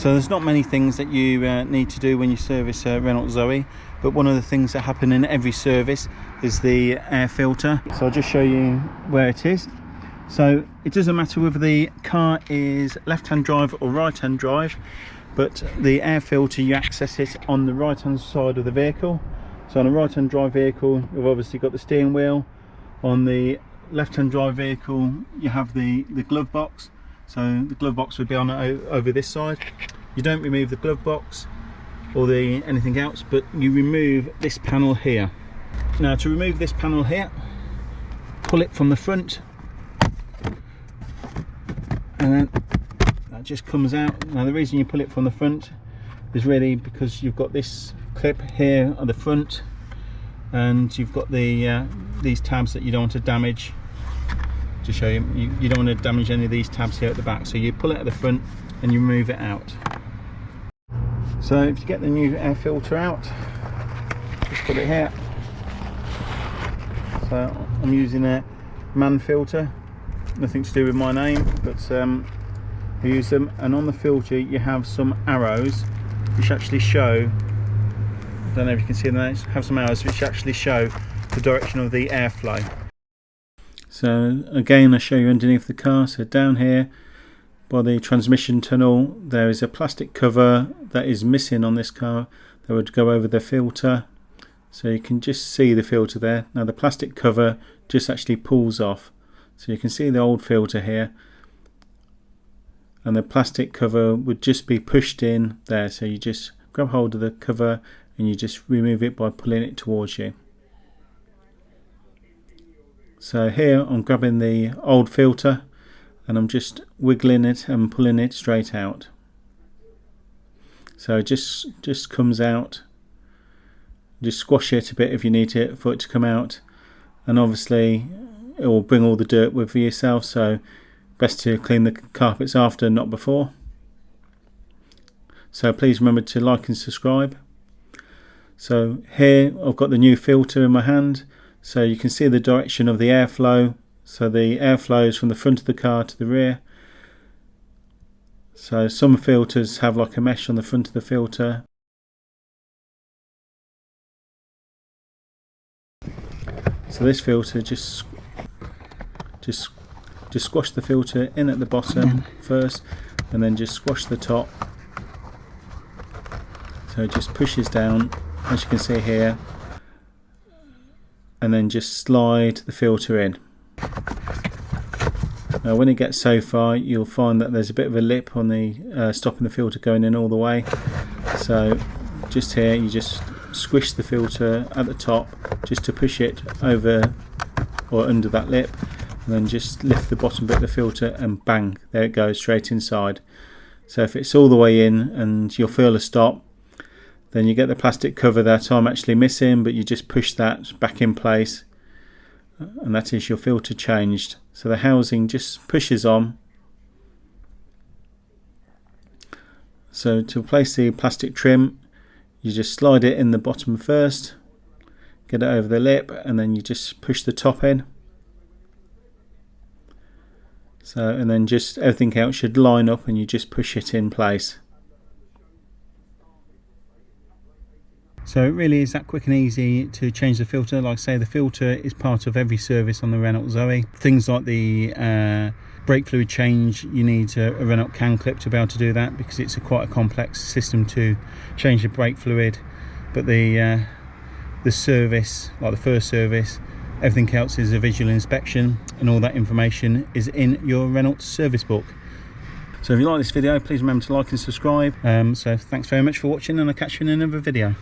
So there's not many things that you need to do when you service a Renault Zoe, but one of the things that happen in every service is the air filter. So I'll just show you where it is. So it doesn't matter whether the car is left-hand drive or right-hand drive, but the air filter, you access it on the right-hand side of the vehicle. So on a right-hand drive vehicle, you've obviously got the steering wheel. On the left-hand drive vehicle, you have the glove box. So the glove box would be on over this side. You don't remove the glove box or anything else, but you remove this panel here. Now to remove this panel here, pull it from the front, and then that just comes out. Now the reason you pull it from the front is really because you've got this clip here on the front, and you've got these tabs that you don't want to damage. To show you, you don't want to damage any of these tabs here at the back, so you pull it at the front and you remove it out. So if you get the new air filter out, just put it here. So I'm using a man filter, nothing to do with my name, but I use them, and on the filter you have some arrows which actually show, I don't know if you can see them, have some arrows which actually show the direction of the airflow. So again, I show you underneath the car. So down here by the transmission tunnel, there is a plastic cover that is missing on this car that would go over the filter. So you can just see the filter there. Now the plastic cover just actually pulls off. So you can see the old filter here, and the plastic cover would just be pushed in there. So you just grab hold of the cover and you just remove it by pulling it towards you. So here I'm grabbing the old filter and I'm just wiggling it and pulling it straight out. So it just comes out. Just squash it a bit if you need it for it to come out, and obviously it will bring all the dirt with yourself, so best to clean the carpets after, not before. So please remember to like and subscribe. So here I've got the new filter in my hand. So you can see the direction of the airflow. So the airflow is from the front of the car to the rear. So some filters have like a mesh on the front of the filter. So this filter just squash the filter in at the bottom first, and then just squash the top. So it just pushes down, as you can see here, and then just slide the filter in. Now when it gets so far, you'll find that there's a bit of a lip on the stopping the filter going in all the way. So just here you just squish the filter at the top just to push it over or under that lip, and then just lift the bottom bit of the filter and bang, there it goes straight inside. So if it's all the way in and you'll feel a stop, then you get the plastic cover that I'm actually missing, but you just push that back in place, and that is your filter changed. So the housing just pushes on. So to replace the plastic trim, you just slide it in the bottom first, get it over the lip, and then you just push the top in. So, and then just everything else should line up and you just push it in place. So it really is that quick and easy to change the filter. Like I say, the filter is part of every service on the Renault Zoe. Things like the brake fluid change, you need a Renault can clip to be able to do that, because it's quite a complex system to change the brake fluid. But the service, like the first service, everything else is a visual inspection, and all that information is in your Renault service book. So if you like this video, please remember to like and subscribe. So thanks very much for watching, and I'll catch you in another video.